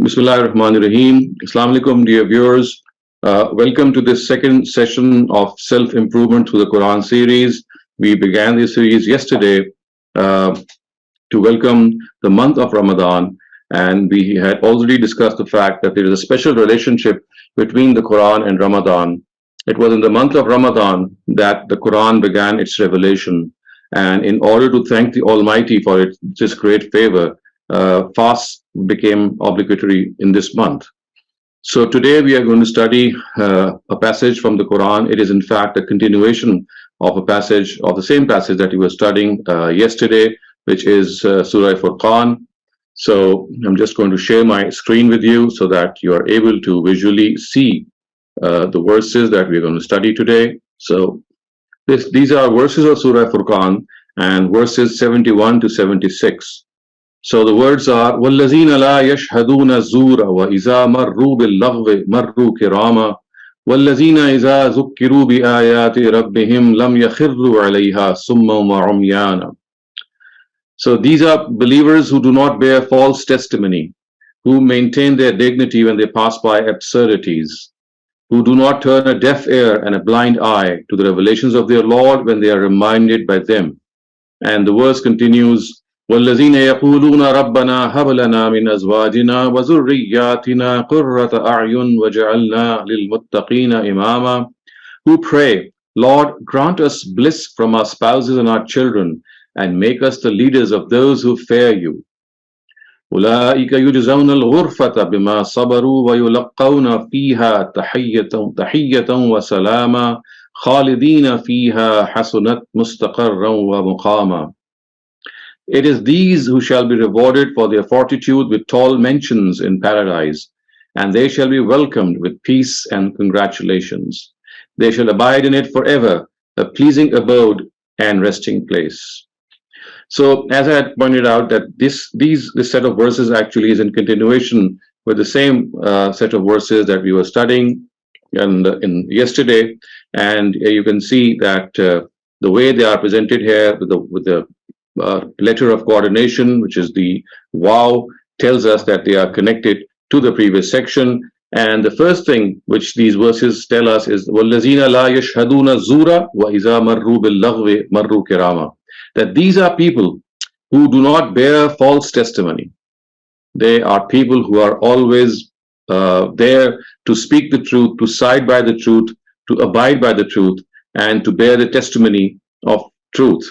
Bismillahirrahmanirrahim. Assalamu alaikum, dear viewers. Welcome to this second session of self-improvement through the Quran series. We began this series yesterday to welcome the month of Ramadan, and we had already discussed the fact that there is a special relationship between the Quran and Ramadan. It was in the month of Ramadan that the Quran began its revelation, and in order to thank the Almighty for this great favor, fast became obligatory in this month. So today we are going to study a passage from the Quran. It is in fact a continuation of a passage, of the same passage that we were studying yesterday, which is Surah Al-Furqan. So I'm just going to share my screen with you so that you are able to visually see the verses that we're going to study today. So these are verses of Surah Al-Furqan and verses 71 to 76. So the words are وَالَّذِينَ لَا يَشْهَدُونَ الزُّورَ وَإِذَا مَرُّوا بِاللَّغْوِ مَرُّوا كِرَامًا وَالَّذِينَ إِذَا ذُكِّرُوا بِآيَاتِ رَبِّهِمْ لَمْ يَخِرُّوا عَلَيْهَا صُمًّا وَعُمْيَانًا. So these are believers who do not bear false testimony, who maintain their dignity when they pass by absurdities, who do not turn a deaf ear and a blind eye to the revelations of their Lord when they are reminded by them. And the verse continues, وَالَّذِينَ يَقُولُونَ رَبَّنَا هَبْ لَنَا مِنْ أَزْوَاجِنَا وَذُرِّيَّاتِنَا قُرَّةَ أَعْيُنٍ وَاجْعَلْنَا لِلْمُتَّقِينَ إِمَامًا. Who pray, Lord, grant us bliss from our spouses and our children, and make us the leaders of those who fear you. أُولَٰئِكَ يُجْزَوْنَ الْغُرْفَةَ بِمَا صَبَرُوا وَيُلَقَّوْنَ فِيهَا تَحِيَّةً وَسَلَامًا خَالِدِينَ فِيهَا حَسُنَتْ مُسْتَقَرًّا وَمُقَامًا. It is these who shall be rewarded for their fortitude with tall mentions in paradise, and they shall be welcomed with peace and congratulations. They shall abide in it forever, a pleasing abode and resting place. So, as I had pointed out, that this set of verses actually is in continuation with the same set of verses that we were studying in yesterday, and you can see that the way they are presented here with the letter of coordination, which is the Waw, tells us that they are connected to the previous section. And the first thing which these verses tell us is وَالَّذِينَ لَا يَشْهَدُونَ الزُّورَ وَإِذَا مَرُّوا بِاللَّغْوِ مَرُّوا كِرَامًا. That these are people who do not bear false testimony. They are people who are always there to speak the truth, to side by the truth, to abide by the truth, and to bear the testimony of truth.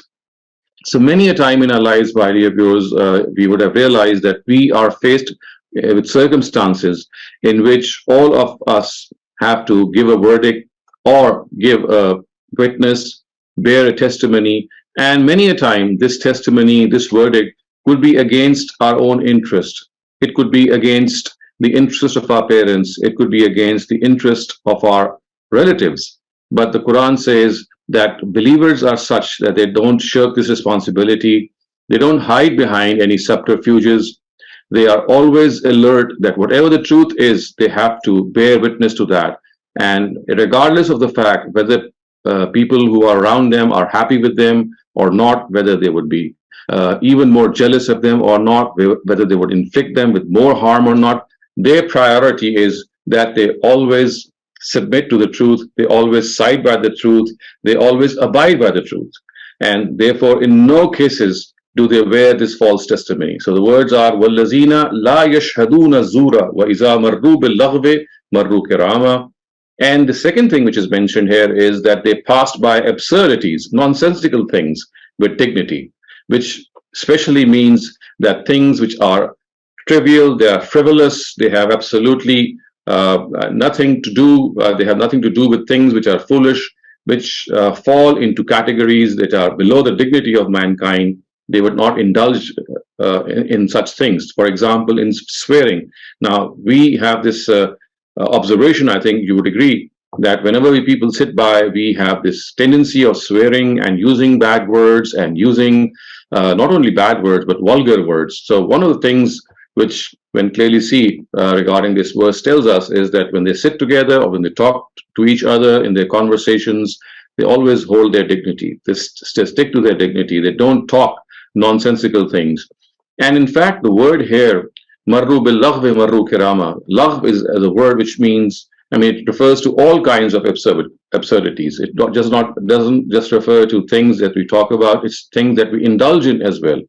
So many a time in our lives, my dear viewers, we would have realized that we are faced with circumstances in which all of us have to give a verdict or give a witness, bear a testimony, and many a time this testimony, this verdict could be against our own interest. It could be against the interest of our parents. It could be against the interest of our relatives. But the Quran says that believers are such that they don't shirk this responsibility. They don't hide behind any subterfuges. They are always alert that whatever the truth is, they have to bear witness to that. And regardless of the fact whether people who are around them are happy with them or not, whether they would be even more jealous of them or not, whether they would inflict them with more harm or not, their priority is that they always submit to the truth, they always side by the truth, they always abide by the truth. And therefore, in no cases do they wear this false testimony. So the words are, وَالَّذِينَ لَا يَشْهَدُونَ الزُّورَ وَإِذَا مَرُّوا بِاللَّغْوِ مَرُّوا كِرَامًا. And the second thing which is mentioned here is that they passed by absurdities, nonsensical things, with dignity, which especially means that things which are trivial, they are frivolous, they have absolutely nothing to do, they have nothing to do with things which are foolish, which fall into categories that are below the dignity of mankind. They would not indulge in such things. For example, in swearing. Now, we have this observation, I think you would agree, that whenever people sit by, we have this tendency of swearing and using bad words and using not only bad words, but vulgar words. So one of the things which when clearly see regarding this verse tells us is that when they sit together or when they talk to each other in their conversations, they always hold their dignity. They stick to their dignity. They don't talk nonsensical things. And in fact, the word here Marru bil laghwi marru kirama. Laghw is a word which means, I mean, it refers to all kinds of absurdities. It doesn't just refer to things that we talk about. It's things that we indulge in as well.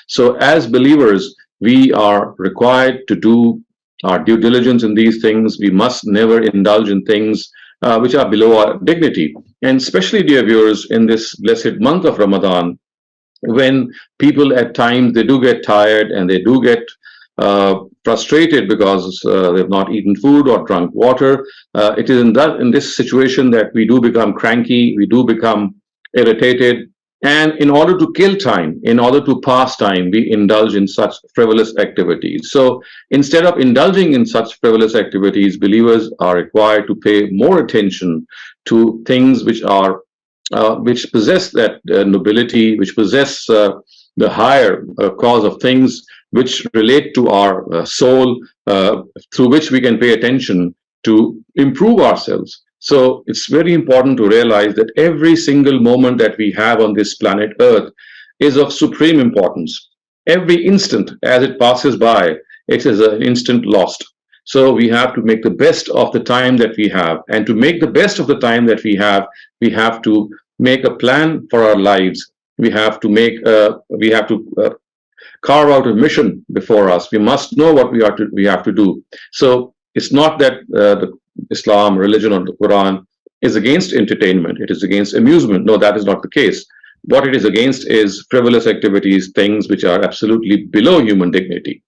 So, as believers, we are required to do our due diligence in these things. We must never indulge in things which are below our dignity. And especially, dear viewers, in this blessed month of Ramadan, when people at times they do get tired and they do get frustrated because they've not eaten food or drunk water. It is in this situation that we do become cranky, we do become irritated, and in order to kill time, in order to pass time, we indulge in such frivolous activities. So instead of indulging in such frivolous activities, believers are required to pay more attention to things which possess that nobility, which possess the higher cause of things which relate to our soul, through which we can pay attention to improve ourselves. So it's very important to realize that every single moment that we have on this planet Earth is of supreme importance. Every instant as it passes by, it is an instant lost. So we have to make the best of the time that we have. And to make the best of the time that we have to make a plan for our lives. We have to carve out a mission before us. We must know what we have to do. So it's not that the Islam, religion, or the Quran is against entertainment. It is against amusement. No, that is not the case. What it is against is frivolous activities, things which are absolutely below human dignity.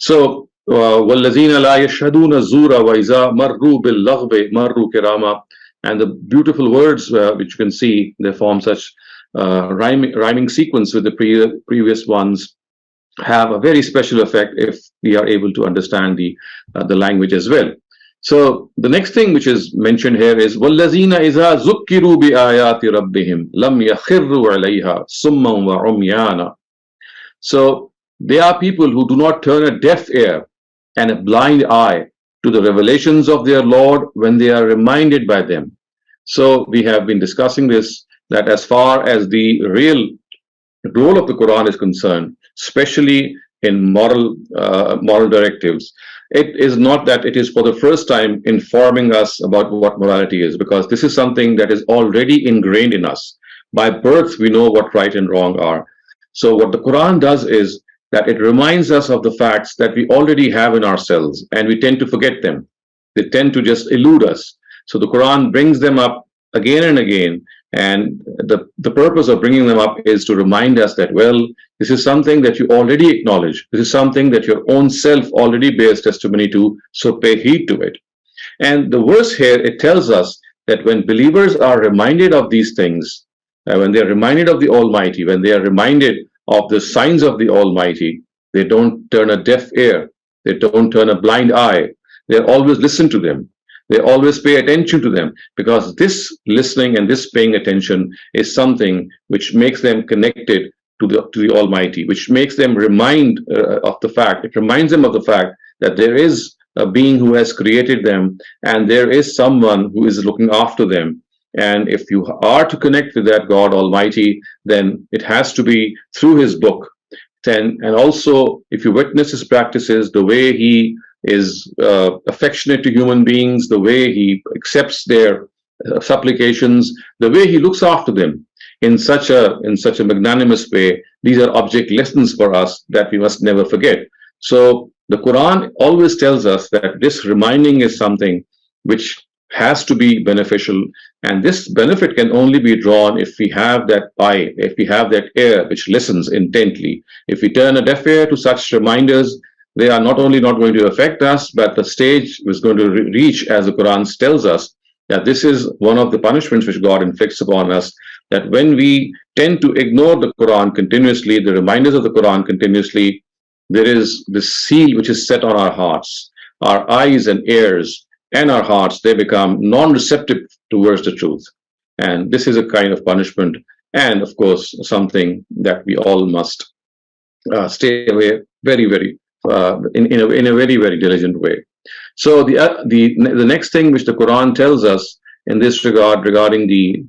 So, وَالَّذِينَ لَا يَشْهَدُونَ الزُّورَ وَإِذَا مَرُّوا بِاللَّغْوِ مَرُّوا كِرَامًا. And the beautiful words which you can see, they form such rhyming sequence with the previous ones, have a very special effect if we are able to understand the language as well. So the next thing which is mentioned here is وَالَّذِينَ إِذَا ذُكِّرُوا بِآيَاتِ رَبِّهِمْ لَمْ يَخِرُّوا عَلَيْهَا سُمًّا وَعُمْيَانًا. So they are people who do not turn a deaf ear and a blind eye to the revelations of their Lord when they are reminded by them. So we have been discussing this, that as far as the real role of the Quran is concerned, especially in moral directives, it is not that it is for the first time informing us about what morality is, because this is something that is already ingrained in us. By birth, we know what right and wrong are. So what the Quran does is that it reminds us of the facts that we already have in ourselves, and we tend to forget them. They tend to just elude us. So the Quran brings them up again and again, and the purpose of bringing them up is to remind us that, well, this is something that you already acknowledge. This is something that your own self already bears testimony to, so pay heed to it. And the verse here, it tells us that when believers are reminded of these things, when they are reminded of the Almighty, when they are reminded of the signs of the Almighty, they don't turn a deaf ear, they don't turn a blind eye, they always listen to them. They always pay attention to them, because this listening and this paying attention is something which makes them connected to the Almighty, which makes them it reminds them of the fact that there is a being who has created them, and there is someone who is looking after them. And if you are to connect with that God Almighty, then it has to be through His book. And also, if you witness His practices, the way He is affectionate to human beings, the way He accepts their supplications, the way He looks after them in such a magnanimous way, these are object lessons for us that we must never forget. So the Quran always tells us that this reminding is something which has to be beneficial, and this benefit can only be drawn if we have that eye, if we have that ear which listens intently. If we turn a deaf ear to such reminders, they are not only not going to affect us, but the stage is going to reach, as the Quran tells us, that this is one of the punishments which God inflicts upon us, that when we tend to ignore the Quran continuously, the reminders of the Quran continuously, there is this seal which is set on our hearts. Our eyes and ears and our hearts, they become non-receptive towards the truth. And this is a kind of punishment, and of course, something that we all must stay away very, very in a very, very diligent way. So the next thing which the Quran tells us in this regard, regarding the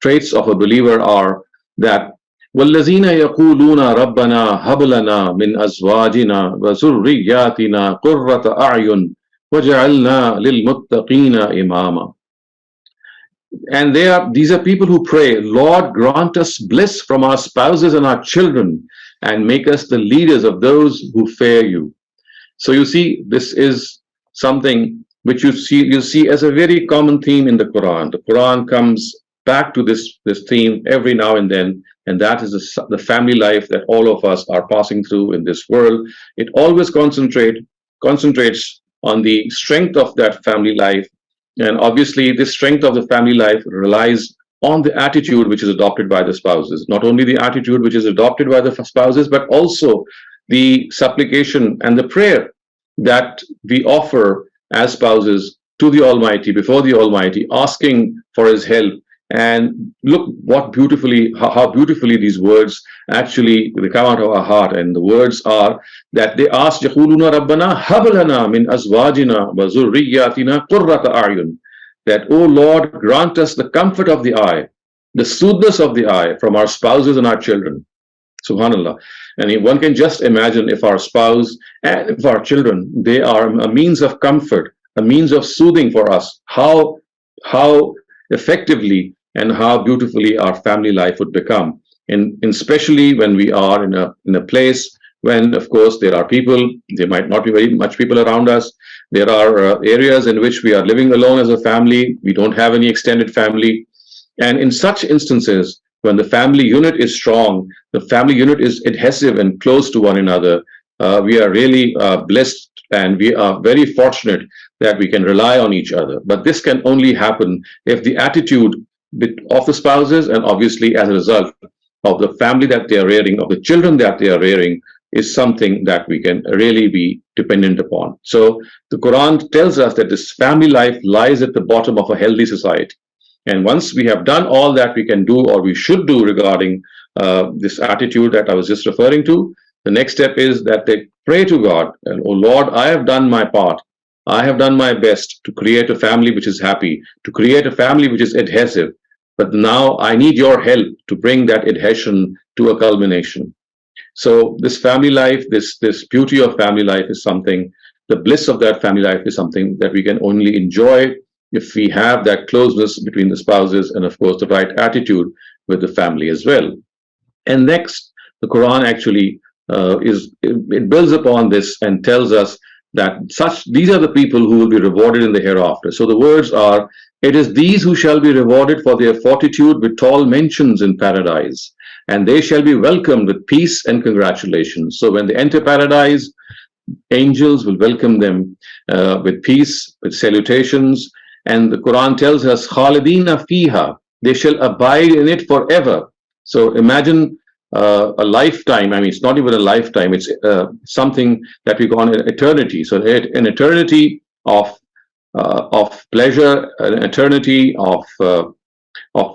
traits of a believer, are that وَالَّذِينَ يَقُولُونَ رَبَّنَا هَبْ لَنَا مِنْ أَزْوَاجِنَا وَذُرِّيَّاتِنَا قُرَّةَ أَعْيُنٍ وَاجْعَلْنَا لِلْمُتَّقِينَ إِمَامًا. And these are people who pray, Lord, grant us bliss from our spouses and our children, and make us the leaders of those who fear you. So you see, this is something which you see as a very common theme in the Quran. The Quran comes back to this theme every now and then, and that is the family life that all of us are passing through in this world. It always concentrates on the strength of that family life, and obviously the strength of the family life relies on the attitude which is adopted by the spouses. Not only the attitude which is adopted by the spouses, but also the supplication and the prayer that we offer as spouses to the Almighty, before the Almighty, asking for His help. And look what beautifully, how beautifully these words actually they come out of our heart. And the words are that they ask, يَقُولُونَ رَبَّنَا هَبْ لَنَا مِنْ أَزْوَاجِنَا وَذُرِّيَّاتِنَا قُرَّةَ أَعْيُنٍ. That, O Lord, grant us the comfort of the eye, the soothness of the eye from our spouses and our children. Subhanallah. And one can just imagine if our spouse and if our children, they are a means of comfort, a means of soothing for us, how effectively and how beautifully our family life would become. And especially when we are in a place when, of course, there are people, there might not be very much people around us. There are areas in which we are living alone as a family. We don't have any extended family. And in such instances, when the family unit is strong, the family unit is adhesive and close to one another, we are really blessed, and we are very fortunate that we can rely on each other. But this can only happen if the attitude of the spouses, and obviously as a result of the family that they are rearing, of the children that they are rearing, is something that we can really be dependent upon. So the Quran tells us that this family life lies at the bottom of a healthy society. And once we have done all that we can do or we should do regarding this attitude that I was just referring to, the next step is that they pray to God, and, oh Lord, I have done my part. I have done my best to create a family which is happy, to create a family which is adhesive. But now I need your help to bring that adhesion to a culmination. So this family life, this beauty of family life is something, the bliss of that family life is something that we can only enjoy if we have that closeness between the spouses and, of course, the right attitude with the family as well. And next, the Quran actually it builds upon this and tells us that these are the people who will be rewarded in the hereafter. So the words are, it is these who shall be rewarded for their fortitude with tall mentions in paradise, and they shall be welcomed with peace and congratulations. So when they enter paradise, angels will welcome them with peace, with salutations. And the Quran tells us, Khalidina fiha, they shall abide in it forever. So imagine a lifetime. I mean, it's not even a lifetime. It's something that we call an eternity. So an eternity of pleasure, an eternity of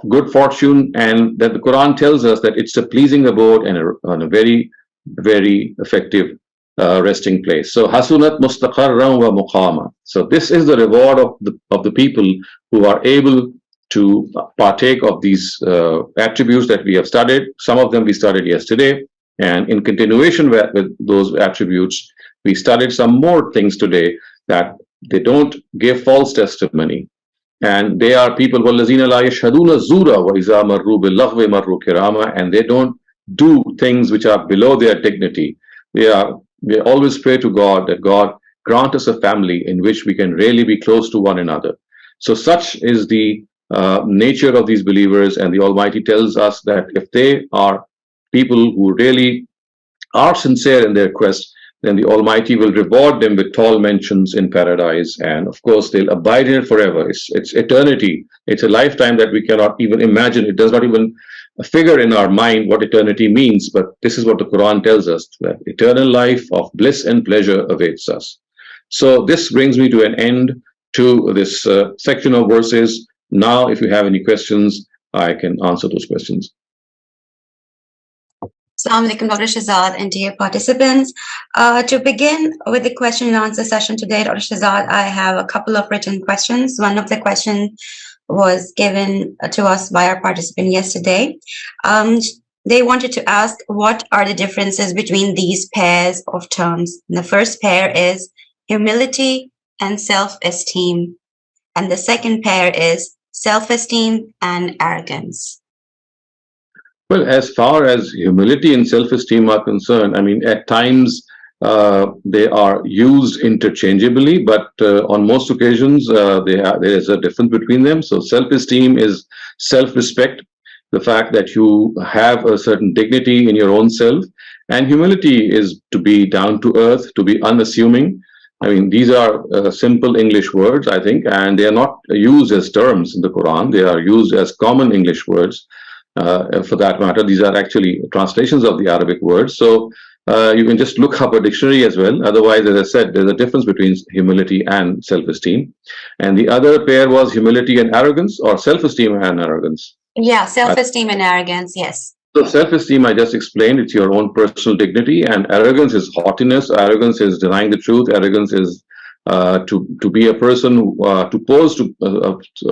good fortune, and that the Quran tells us that it's a pleasing abode and a very, very effective resting place. So hasunat mustaqarran wa muqama. So this is the reward of the people who are able to partake of these attributes that we have studied. Some of them we studied yesterday, and in continuation with those attributes, we studied some more things today, that they don't give false testimony, and they are people وَالَّذِينَ لَا يَشْهَدُونَ الزُّورَ وَإِذَا مَرُّوا بِاللَّغْوِ مَرُّوا كِرَامًا, and they don't do things which are below their dignity. They always pray to God that God grant us a family in which we can really be close to one another. So such is the nature of these believers, and the Almighty tells us that if they are people who really are sincere in their quest, then the Almighty will reward them with tall mentions in paradise, and of course they'll abide in it forever. It's eternity. It's a lifetime that we cannot even imagine. It does not even figure in our mind what eternity means, but this is what the Quran tells us, that eternal life of bliss and pleasure awaits us. So this brings me to an end to this section of verses. Now, if you have any questions, I can answer those questions. Assalamu alaikum, Dr. Shehzad, and dear participants. To begin with the question and answer session today, Dr. Shehzad, I have a couple of written questions. One of the questions was given to us by our participant yesterday. they wanted to ask what are the differences between these pairs of terms. The first pair is humility and self-esteem, and the second pair is self-esteem and arrogance. Well, as far as humility and self-esteem are concerned, I mean, at times they are used interchangeably, but on most occasions there is a difference between them. So self-esteem is self-respect, the fact that you have a certain dignity in your own self, and humility is to be down to earth, to be unassuming. I mean, these are simple English words, I think, and they are not used as terms in the Quran. They are used as common English words. For that matter, these are actually translations of the Arabic words. So you can just look up a dictionary as well. Otherwise, as I said, there's a difference between humility and self-esteem. And the other pair was humility and arrogance, or self-esteem and arrogance. Yeah, self-esteem and arrogance, yes. So self-esteem, I just explained, it's your own personal dignity, and arrogance is haughtiness. Arrogance is denying the truth. Arrogance is to be a person to pose to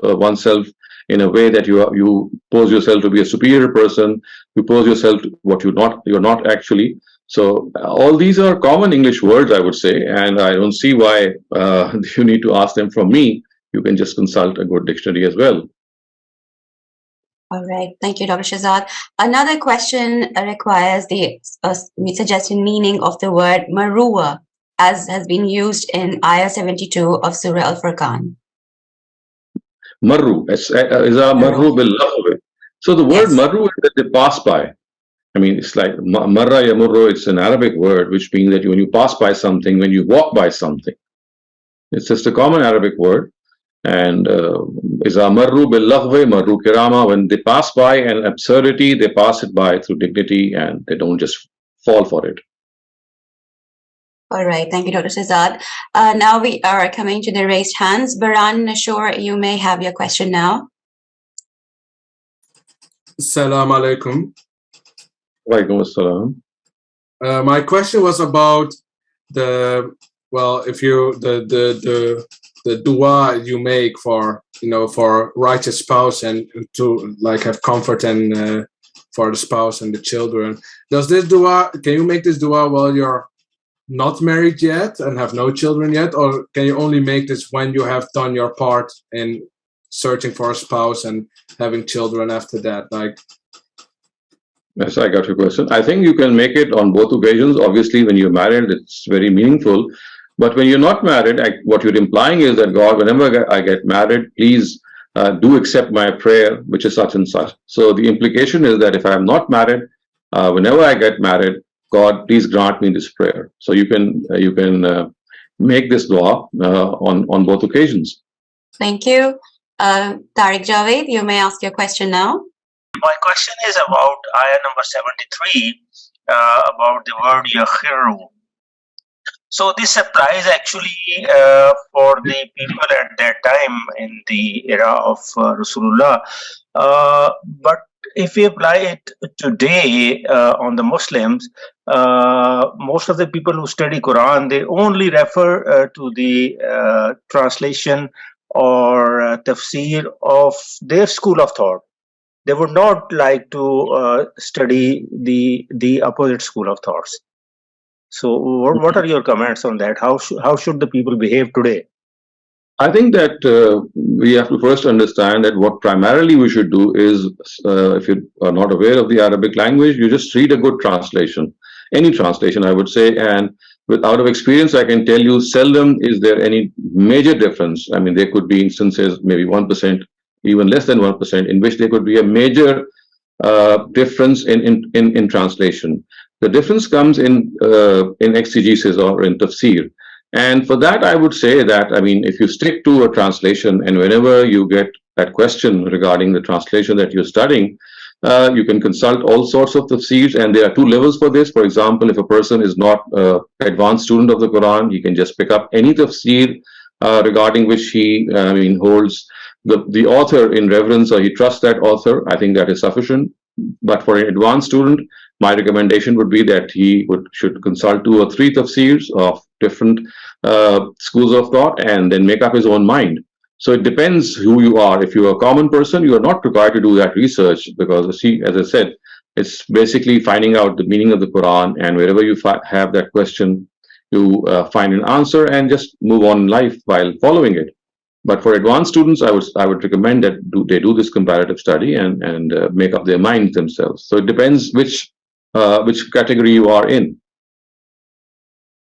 oneself in a way that you pose yourself to be a superior person. You pose yourself to what you're not actually. So all these are common English words, I would say, and I don't see why you need to ask them from me. You can just consult a good dictionary as well. All right, thank you, Dr. Shehzad. Another question requires the suggested meaning of the word marua, as has been used in Ayah 72 of Surah Al-Furqan. Marru, is a marru bil lahwi. So the word marru is that they pass by. I mean, it's like marra yamurru, it's an Arabic word, which means that when you pass by something, when you walk by something. It's just a common Arabic word. And iza marru bil laghwi marru kirama, when they pass by an absurdity, they pass it by through dignity and they don't just fall for it. All right, thank you, Dr. Shehzad. Now we are coming to the raised hands. Baran Nashor, you may have your question now. Assalamu alaikum. Walaikum assalam. My question was about the dua you make for for righteous spouse and to like have comfort and for the spouse and the children. Does this dua, can you make this dua while you're not married yet and have no children yet, or can you only make this when you have done your part in searching for a spouse and having children after that? Like, yes, I got your question. I think you can make it on both occasions. Obviously, when you're married, it's very meaningful. But when you're not married, what you're implying is that God, whenever I get married, please do accept my prayer, which is such and such. So the implication is that if I'm not married, whenever I get married, God, please grant me this prayer. So you can make this dua on both occasions. Thank you. Tariq Javed, you may ask your question now. My question is about ayah number 73, about the word yakhiru. So this applies actually for the people at that time in the era of Rasulullah. But if we apply it today on the Muslims, most of the people who study Quran, they only refer to the translation or tafsir of their school of thought. They would not like to study the opposite school of thoughts. So what are your comments on that? How should the people behave today? I think that we have to first understand that what primarily we should do is, if you are not aware of the Arabic language, you just read a good translation, any translation, I would say. And out of experience, I can tell you seldom is there any major difference. I mean, there could be instances, maybe 1%, even less than 1%, in which there could be a major difference in translation. The difference comes in exegesis or in tafsir. And for that, I would say that, I mean, if you stick to a translation and whenever you get that question regarding the translation that you're studying, you can consult all sorts of tafsirs, and there are two levels for this. For example, if a person is not an advanced student of the Quran, he can just pick up any tafsir regarding which he holds the author in reverence, or he trusts that author. I think that is sufficient. But for an advanced student, my recommendation would be that he should consult 2 or 3 tafsirs of different schools of thought and then make up his own mind. So it depends who you are. If you're a common person, you are not required to do that research because, as I said, It's basically finding out the meaning of the Quran, and wherever you have that question, you find an answer and just move on in life while following it. But for advanced students, I would recommend that they do this comparative study and make up their minds themselves. So it depends which category you are in.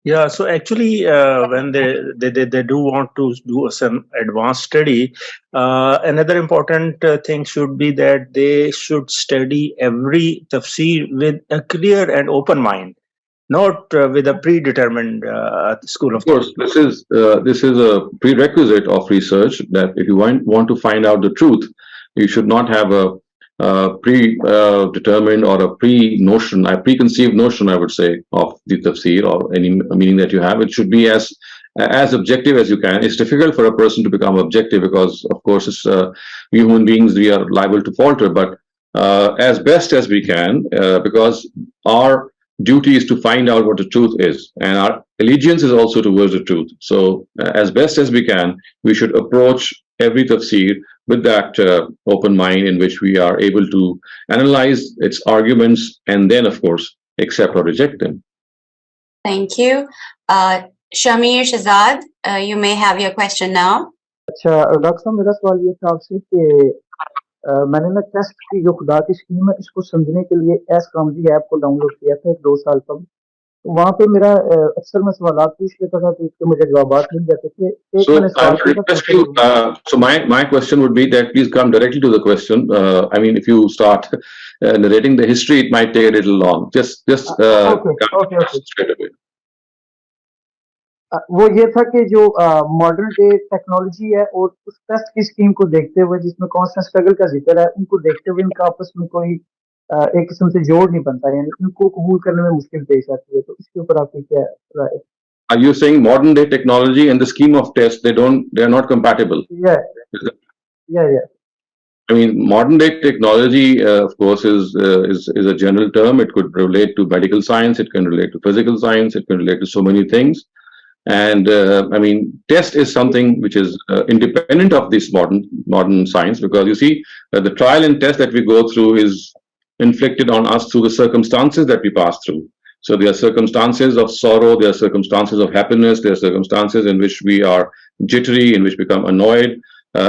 Yeah, so actually, when they do want to do some advanced study, another important thing should be that they should study every tafsir with a clear and open mind, not with a predetermined school of Of course, this is a prerequisite of research, that if you want to find out the truth, you should not have a predetermined or a preconceived notion, I would say, of the tafsir or any meaning that you have. It should be as objective as you can. It's difficult for a person to become objective because, of course, it's we human beings, we are liable to falter. But as best as we can, because our duty is to find out what the truth is, and our allegiance is also towards the truth. So, as best as we can, we should approach every tafsir with that open mind, in which we are able to analyze its arguments and then, of course, accept or reject them. Thank you. Shamir Shehzad, you may have your question now. अच्छा doctor साहब, मेरा सवाल ये था आपसे कि मैंने ना टेस्ट की जो खुदा की स्कीम है इसको समझने के लिए एस-कॉमजी ऐप को डाउनलोड किया था 2 साल कम। तो वहाँ पे मेरा अक्सर मैं सवालात पूछ लेता था तो उसके मुझे जवाबात मिल जाते थे। एक मैंने So I would request you. So my question would be that please come directly to the question. I mean, if you start narrating the history, it might take a little long. Just okay. straight away. वो ये था कि जो modern day technology है और उस test की scheme को देखते हुए जिसमें कांस्टेंट स्ट्रगल का जिक्र है, उनको देखते हुए इनका आपस में कोई एक किस्म से जोड़ नहीं बनता, यानी इनको कबूल करने में मुश्किल पेश आती है। तो इसके ऊपर आपकी क्या राय है? Are you saying modern day technology and the scheme of test, they are not compatible? Yeah. I mean, modern day technology, of course, is a general term. It could relate to medical science, it can relate to physical science, it can relate to so many things. And I mean, test is something which is independent of this modern science, because you see, the trial and test that we go through is inflicted on us through the circumstances that we pass through. So there are circumstances of sorrow, there are circumstances of happiness, there are circumstances in which we are jittery, in which we become annoyed,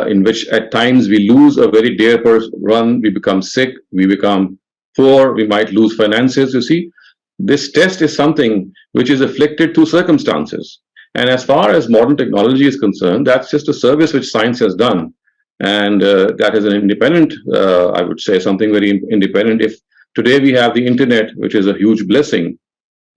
in which at times we lose a very dear run, we become sick, we become poor, we might lose finances. You see, this test is something which is afflicted through circumstances. And as far as modern technology is concerned, that's just a service which science has done. And that is an independent, I would say, something very independent. If today we have the internet, which is a huge blessing,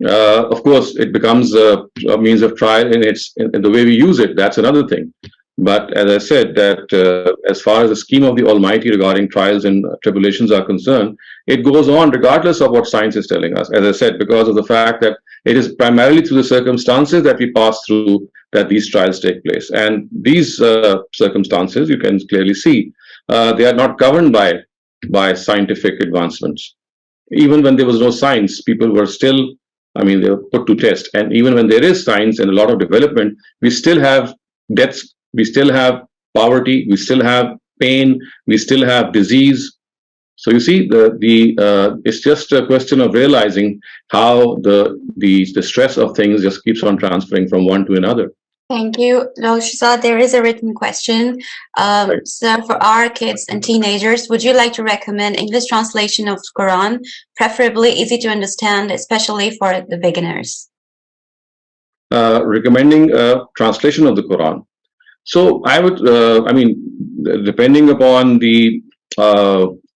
of course, it becomes a means of trial in the way we use it. That's another thing. But as I said, that as far as the scheme of the Almighty regarding trials and tribulations are concerned, it goes on regardless of what science is telling us. As I said, because of the fact that it is primarily through the circumstances that we pass through that these trials take place. And these circumstances, you can clearly see, they are not governed by scientific advancements. Even when there was no science, people were still, I mean, they were put to test. And even when there is science and a lot of development, we still have deaths, we still have poverty, we still have pain, we still have disease. So you see, it's just a question of realizing how the stress of things just keeps on transferring from one to another. Thank you. Shehzad, there is a written question. So for our kids and teenagers, would you like to recommend English translation of Quran, preferably easy to understand, especially for the beginners? Recommending a translation of the Quran. So I would, I mean, depending upon the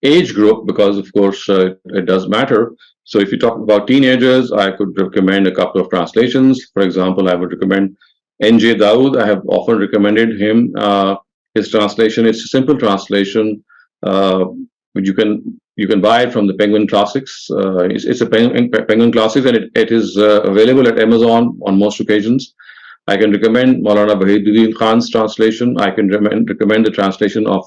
age group, because of course it does matter. So if you talk about teenagers, I could recommend a couple of translations. For example, I would recommend N.J. Dawood. I have often recommended him. His translation is a simple translation. You can buy it from the Penguin Classics. It's a Penguin Classics, and it is available at Amazon on most occasions. I can recommend Maulana Wahiduddin Khan's translation. I can recommend the translation of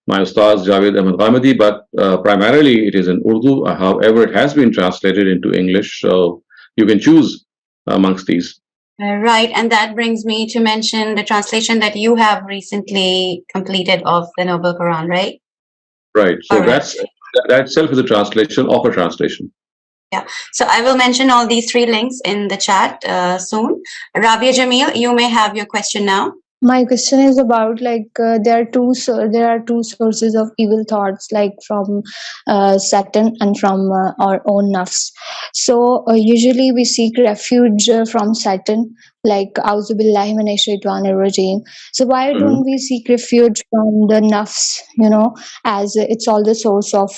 my Ustaz Javed Ahmed Ghamidi, but primarily it is in Urdu. However, it has been translated into English, so you can choose amongst these. Right, and that brings me to mention the translation that you have recently completed of the Noble Quran, right? Right. So That itself is a translation of a translation. Yeah, so I will mention all these 3 links in the chat soon. Rabia Jamil, you may have your question now. My question is about there are two sources of evil thoughts, like from Satan and from our own nafs. So usually we seek refuge from Satan, like Auzu billahi minash shaitanir rajim. So why don't we seek refuge from the nafs? As it's all the source of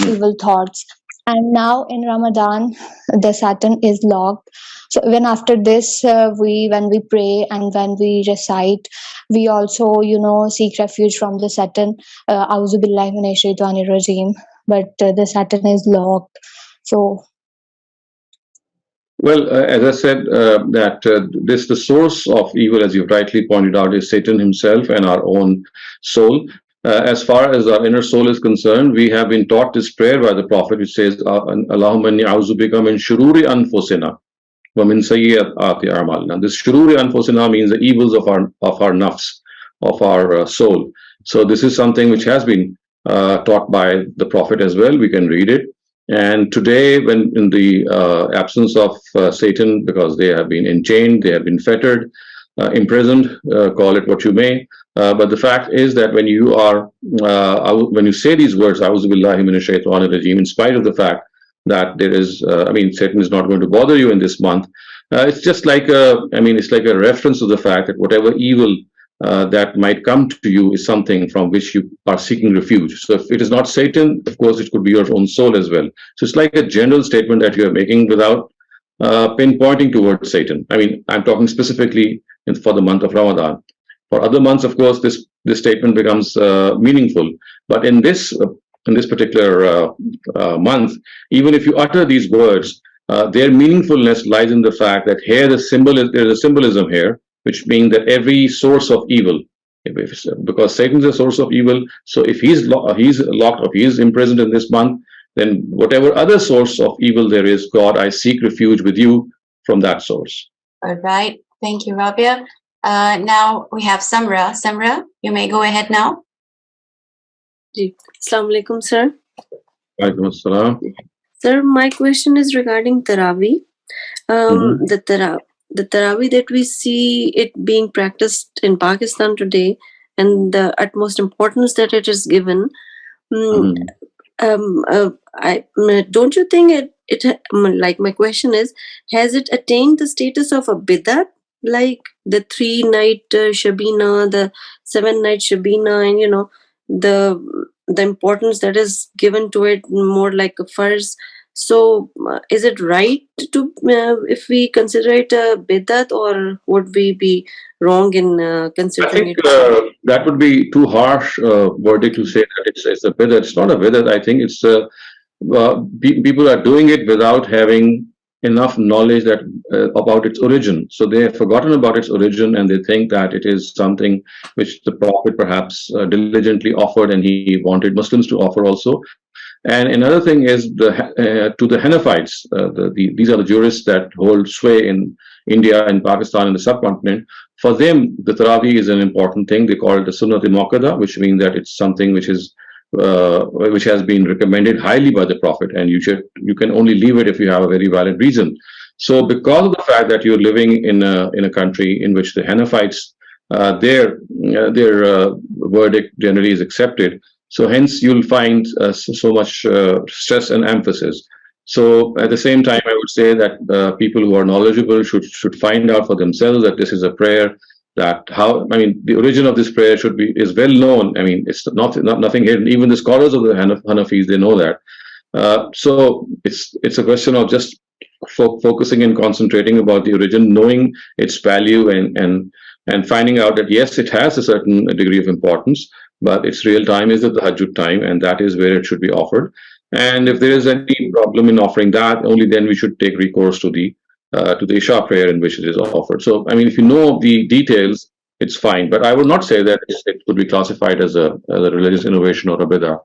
evil thoughts. And now in Ramadan, the Satan is locked. So even after this, when we pray and when we recite, we also seek refuge from the Satan. Auzu billahi minash shaitanir rajim. But the Satan is locked. So. Well, as I said, the source of evil, as you've rightly pointed out, is Satan himself and our own soul. As far as our inner soul is concerned, we have been taught this prayer by the Prophet, which says, Allahumma inni a'udhu bika min shururi anfusina wa min sayyiati a'malina. This shururi anfusina means the evils of our nafs, of our soul. So this is something which has been taught by the Prophet as well. We can read it. And today, when in the absence of Satan, because they have been enchained, they have been fettered, imprisoned, call it what you may. But the fact is that when you say these words, A'udhu billahi minash shaitanir rajim, in spite of the fact that there is, Satan is not going to bother you in this month. It's just like it's like a reference to the fact that whatever evil that might come to you is something from which you are seeking refuge. So if it is not Satan, of course, it could be your own soul as well. So it's like a general statement that you are making without pinpointing towards Satan. I'm talking specifically for the month of Ramadan. For other months, of course, this statement becomes meaningful. But in this particular month, even if you utter these words, their meaningfulness lies in the fact that here there's a symbolism here, which means that every source of evil, because Satan is a source of evil, so if he's locked or he is imprisoned in this month, then whatever other source of evil there is, God, I seek refuge with you from that source. All right. Thank you, Rabia. Now we have Samra. Samra, you may go ahead now. Assalamu alaikum, sir. Walaikum assalam. Sir, my question is regarding Taraweeh. The Taraweeh that we see it being practiced in Pakistan today, and the utmost importance that it is given, don't you think it like, my question is, has it attained the status of a bid'at, like the 3-night Shabina, the 7-night Shabina, and the importance that is given to it more like a farz? So is it right to if we consider it a bid'at, or would we be wrong in considering it? I think that would be too harsh verdict to say that it's a bid'at. It's not a bid'at. I think it's people are doing it without having enough knowledge that about its origin. So they have forgotten about its origin, and they think that it is something which the Prophet perhaps diligently offered, and he wanted Muslims to offer also. And another thing is to the Hanafites, these are the jurists that hold sway in India and Pakistan and the subcontinent. For them, the Taraweeh is an important thing. They call it the Sunnat Muakkada, which means that it's something which has been recommended highly by the Prophet, and you can only leave it if you have a very valid reason. So, because of the fact that you're living in a country in which the Hanafites, their verdict generally is accepted. So hence you'll find so much stress and emphasis. So at the same time, I would say that people who are knowledgeable should find out for themselves that this is a prayer, that the origin of this prayer is well known. It's nothing hidden. Even the scholars of the Hanafis, they know that. So it's a question of just focusing and concentrating about the origin, knowing its value, and finding out that yes, it has a certain degree of importance, but its real time is the Tahajjud time, and that is where it should be offered. And if there is any problem in offering that, only then we should take recourse to the Isha prayer in which it is offered. So, if you know the details, it's fine. But I would not say that it could be classified as a religious innovation or a bid'ah.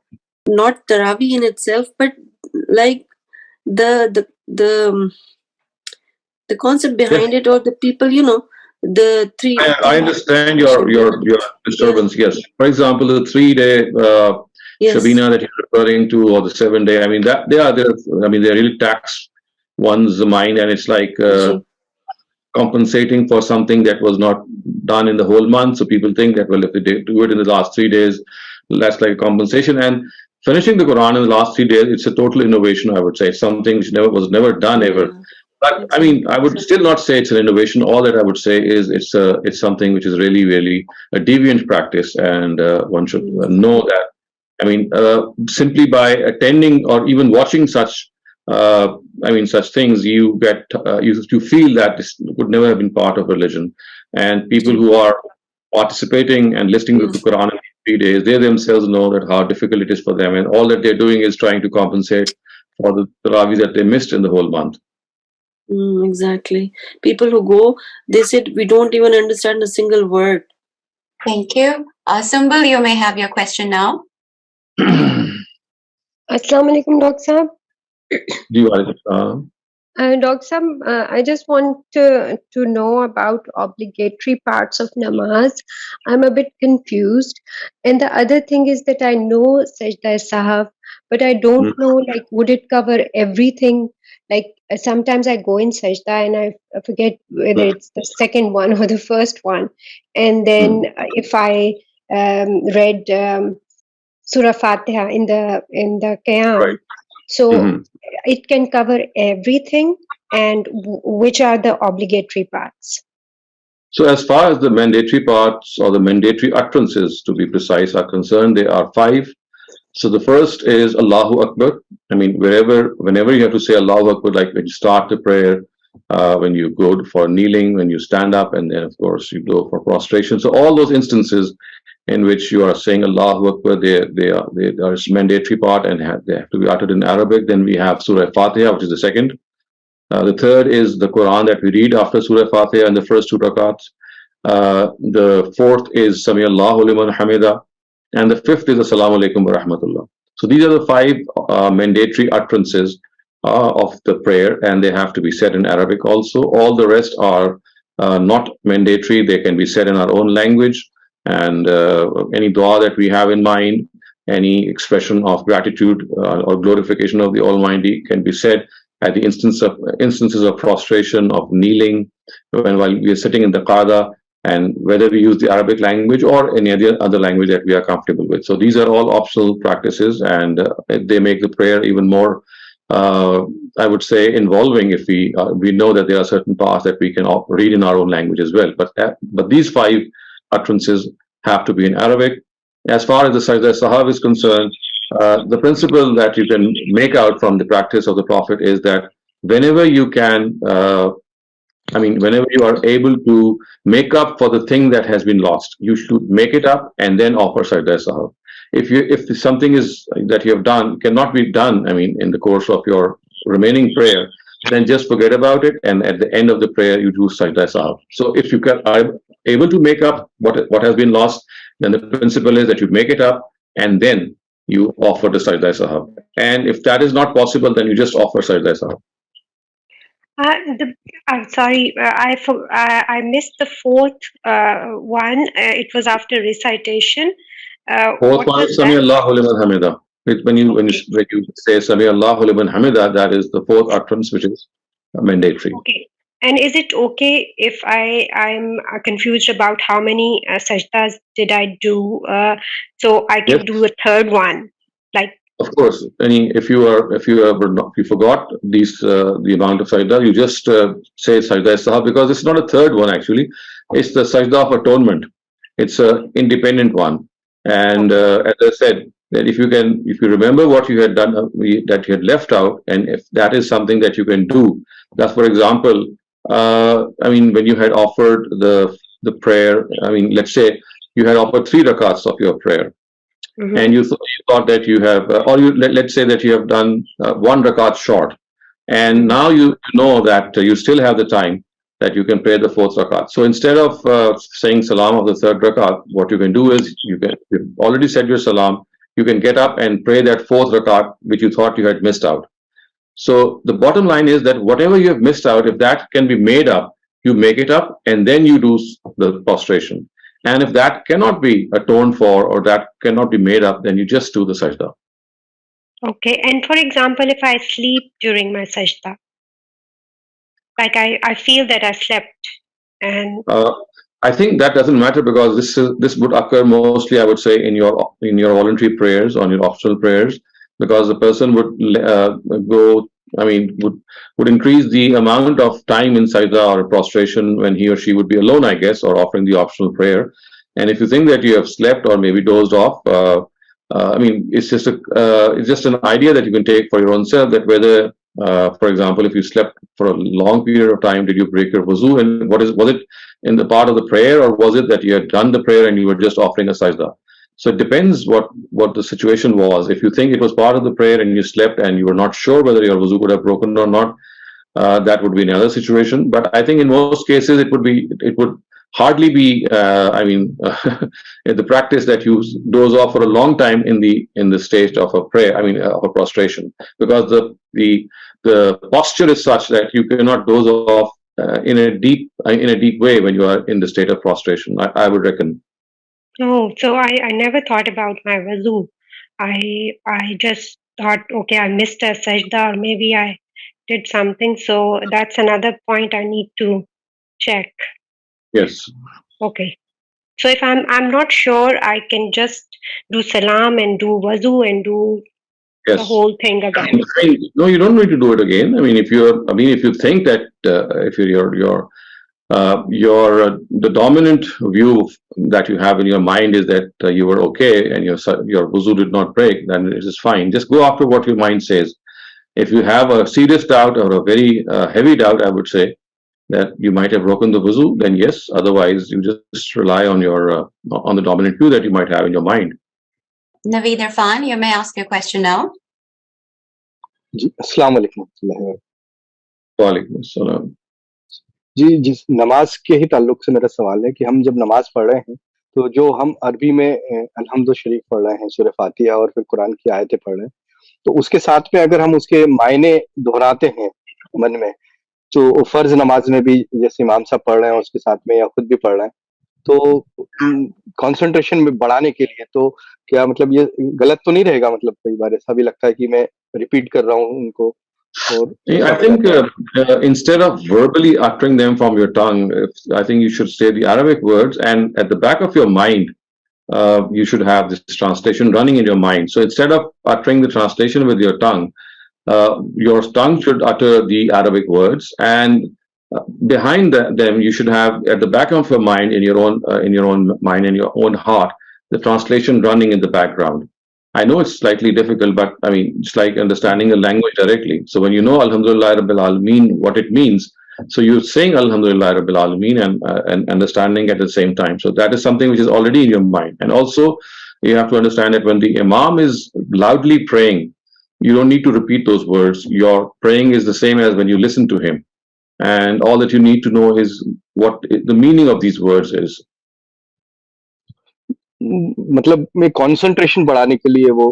Not Taraweeh in itself, but like the concept behind it, or the people, the I understand your disturbance. Yes. For example, the 3-day Yes. Shabina that you're referring to, or the 7 day. I mean, that they really tax one's mind, and it's like compensating for something that was not done in the whole month. So people think that, well, if they do it in the last 3 days, that's like a compensation. And finishing the Quran in the last 3 days, it's a total innovation, I would say. It's something which was never done ever. But I mean, I would still not say it's an innovation. All that I would say is it's something which is really, really a deviant practice, and one should know that. I mean, simply by attending or even watching such, such things, you get you feel that this would never have been part of religion. And people who are participating and listening to the Quran in 3 days, they themselves know that how difficult it is for them, and all that they're doing is trying to compensate for the tarawih that they missed in the whole month. Exactly. People who go, they said we don't even understand a single word. Thank you. Sumbul, you may have your question now. Assalamu alaikum, Dr. Sahab. Dr. Sahab, I just want to know about obligatory parts of namaz. I'm a bit confused. And the other thing is that I know Sajda Sahab, but I don't know, like, would it cover everything? Like, sometimes I go in Sajda and I forget whether it's the second one or the first one. And then if I read Surah Fatiha in the Qiyam, so it can cover everything. And which are the obligatory parts? So as far as the mandatory parts or the mandatory utterances, to be precise, are concerned, there are 5. So the first is Allahu Akbar. I mean, whenever you have to say Allahu Akbar, like when you start the prayer, when you go for kneeling, when you stand up, and then of course you go for prostration. So all those instances in which you are saying Allahu Akbar, they are mandatory part, and they have to be uttered in Arabic. Then we have Surah Fatiha, which is the second. The third is the Quran that we read after Surah Fatiha in the first 2 rakats. The fourth is Sami Allahu liman hamida. And the fifth is Assalamu alaikum wa rahmatullah. So these are the 5 mandatory utterances of the prayer, and they have to be said in Arabic also. All the rest are not mandatory. They can be said in our own language, and any dua that we have in mind, any expression of gratitude or glorification of the Almighty can be said at the instances of prostration, of kneeling, while we are sitting in the qada, and whether we use the Arabic language or any other language that we are comfortable with. So these are all optional practices, and they make the prayer even more, I would say, involving if we know that there are certain parts that we can read in our own language as well. But these 5 utterances have to be in Arabic. As far as the Sajda Sahab is concerned, the principle that you can make out from the practice of the Prophet is that whenever you can, whenever you are able to make up for the thing that has been lost, you should make it up and then offer Sajda Sahab. If something is that you have done cannot be done, in the course of your remaining prayer, then just forget about it, and at the end of the prayer you do Sajda Sahab. So if you are able to make up what has been lost, then the principle is that you make it up and then you offer the Sajda Sahab. And if that is not possible, then you just offer Sajda Sahab. I'm sorry, I missed the 4th one. It was after recitation. Fourth one is Sami Allahu liman hamida. When you say Sami Allahu liman hamida, that is the 4th utterance, which is mandatory. Okay. And is it okay if I'm confused about how many sajdas did I do? So I can do a 3rd one, like. Of course, if you forgot the amount of sajda, you just say Sajda Sahab, because it's not a 3rd one actually. It's the Sajda of atonement. It's an independent one. And as I said, that if you remember what you had done, that you had left out, and if that is something that you can do, that's, for example, when you had offered the prayer, let's say you had offered 3 rakats of your prayer. And you thought that you have, let's say that you have done 1 rakat short, and now you know that you still have the time that you can pray the 4th rakat. So instead of saying salam of the 3rd rakat, what you can do is you've already said your salam. You can get up and pray that 4th rakat which you thought you had missed out. So the bottom line is that whatever you have missed out, if that can be made up, you make it up and then you do the prostration. And if that cannot be atoned for or that cannot be made up, then you just do the sajda. Okay. And for example, if I sleep during my sajda, like I feel that I slept and I think that doesn't matter because this would occur mostly, I would say, in your voluntary prayers, on your optional prayers, because the person would go. I mean, would increase the amount of time in sajda or prostration when he or she would be alone, I guess, or offering the optional prayer. And if you think that you have slept or maybe dozed off, I mean, it's just an idea that you can take for your own self that whether, for example, if you slept for a long period of time, did you break your wuzu, and was it in the part of the prayer, or was it that you had done the prayer and you were just offering a sajda? So it depends what the situation was. If you think it was part of the prayer and you slept and you were not sure whether your wuzu would have broken or not, that would be another situation. But I think in most cases it would hardly be. I mean, the practice that you doze off for a long time in the stage of a prayer. I mean, of a prostration, because the posture is such that you cannot doze off in a deep way when you are in the state of prostration. I would reckon. oh, so I never thought about my wuzu. I just thought, okay, I missed a sajda or maybe I did something. So that's another point I need to check. Yes. Okay. So if I'm not sure, I can just do salam and do wuzu and do the Yes. whole thing again. No, you don't need to do it again. I mean, if you think that if the dominant view that you have in your mind is that you were okay and your wuzu did not break, then it is fine. Just go after what your mind says. If you have a serious doubt or a very heavy doubt, I would say that you might have broken the wuzu, then yes. Otherwise, you just rely on on the dominant view that you might have in your mind. Naveed Irfan, you may ask your question now. जी अस्सलाम वालेकुम। वालेकुम अस्सलाम। जी, जिस नमाज के ही ताल्लुक से मेरा सवाल है कि हम जब नमाज पढ़ रहे हैं तो जो हम अरबी में अलहम्दु शरीफ पढ़ रहे हैं, सूरह फातिहा और फिर कुरान की आयतें पढ़ रहे हैं, तो उसके साथ में अगर हम उसके मायने दोहराते हैं मन में, तो फर्ज नमाज में भी जैसे इमाम साहब पढ़ रहे हैं उसके साथ में या खुद भी पढ़ रहे हैं, तो कंसंट्रेशन में बढ़ाने के लिए तो क्या मतलब ये गलत तो नहीं रहेगा? मतलब कई बार ऐसा भी लगता है कि मैं रिपीट कर रहा हूँ उनको। I think instead of verbally uttering them from your tongue, I think you should say the Arabic words, and at the back of your mind, you should have this translation running in your mind. So instead of uttering the translation with your tongue should utter the Arabic words, and behind them you should have at the back of your mind, in your own mind, in your own heart, the translation running in the background. I know it's slightly difficult, but I mean, it's like understanding a language directly. So when you know Alhamdulillah Rabbil Alameen, what it means, so you're saying Alhamdulillah Rabbil Alameen and understanding at the same time. So that is something which is already in your mind. And also, you have to understand that when the Imam is loudly praying, you don't need to repeat those words. Your praying is the same as when you listen to him. And all that you need to know is what the meaning of these words is. मतलब मैं concentration बढ़ाने के लिए वो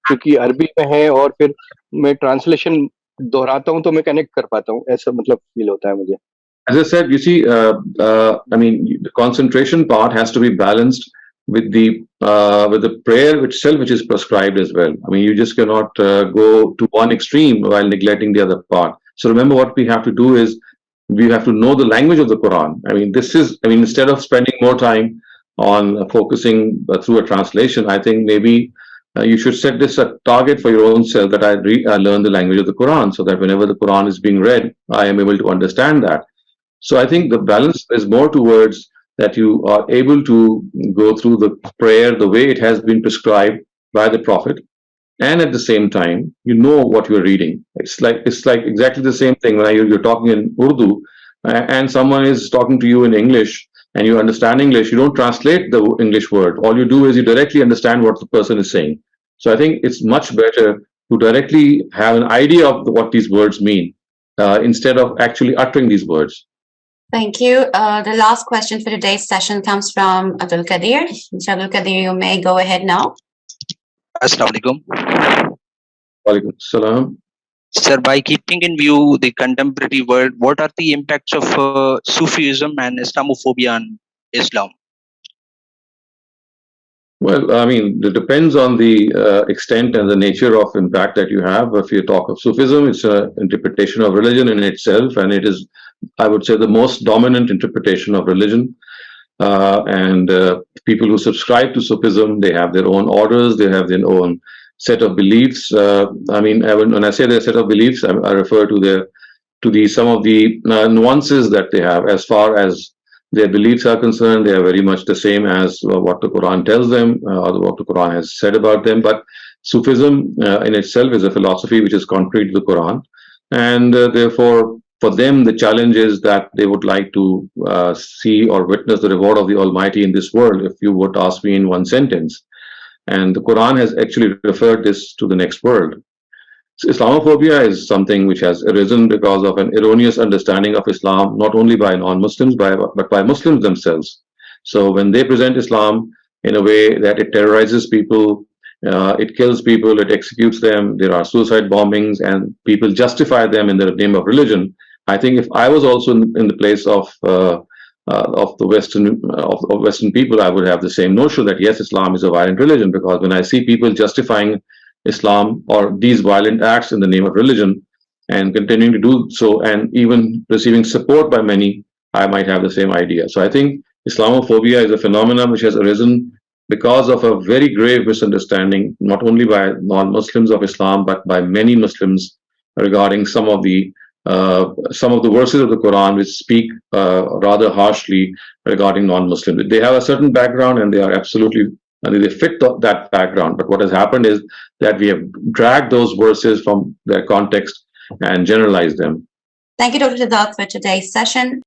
क्योंकि अरबी में है और फिर मैं ट्रांसलेशन दोहराता हूँ तो मैं कनेक्ट कर पाता हूँ, ऐसा मतलब फील होता है मुझे। As I said, you see, I mean, the concentration part has to be balanced with the prayer itself, which is prescribed as well. I mean, you just cannot go to one extreme while neglecting the other part. So remember, what we have to do is we have to know the language of the Quran. I mean, instead of spending more time on focusing through a translation, I think maybe you should set this a target for your own self that I learn the language of the Quran, so that whenever the Quran is being read, I am able to understand that. So I think the balance is more towards that you are able to go through the prayer the way it has been prescribed by the Prophet, and at the same time you know what you're reading. It's like exactly the same thing when you're talking in Urdu and someone is talking to you in English and you understand English. You don't translate the English word. All you do is you directly understand what the person is saying. So I think it's much better to directly have an idea of what these words mean instead of actually uttering these words. Thank you. The last question for today's session comes from Abdul Qadir. Abdul Qadir, you may go ahead now. Assalamualaikum. Walaikum salam. Sir, by keeping in view the contemporary world, what are the impacts of Sufism and Islamophobia on Islam? Well, I mean, it depends on the extent and the nature of impact that you have. If you talk of Sufism, it's an interpretation of religion in itself, and it is, I would say, the most dominant interpretation of religion. And people who subscribe to Sufism, they have their own orders, they have their own set of beliefs. I mean, when I say their set of beliefs, I refer to some of the nuances that they have as far as their beliefs are concerned. They are very much the same as what the Quran tells them, or what the Quran has said about them. But Sufism in itself is a philosophy which is contrary to the Quran, and therefore, for them, the challenge is that they would like to see or witness the reward of the Almighty in this world, if you would ask me in one sentence. And the Quran has actually referred this to the next world. So Islamophobia is something which has arisen because of an erroneous understanding of Islam, not only by non-Muslims, but by Muslims themselves. So when they present Islam in a way that it terrorizes people, it kills people, it executes them, there are suicide bombings, and people justify them in the name of religion. I think if I was also in the place of the Western people, I would have the same notion that yes, Islam is a violent religion, because when I see people justifying Islam or these violent acts in the name of religion and continuing to do so, and even receiving support by many, I might have the same idea. So I think Islamophobia is a phenomenon which has arisen because of a very grave misunderstanding, not only by non-Muslims of Islam, but by many Muslims regarding some of the verses of the Quran which speak rather harshly regarding non-Muslims. They have a certain background and they are absolutely, they fit that background. But what has happened is that we have dragged those verses from their context and generalized them. Thank you, Dr. Shehzad, for today's session.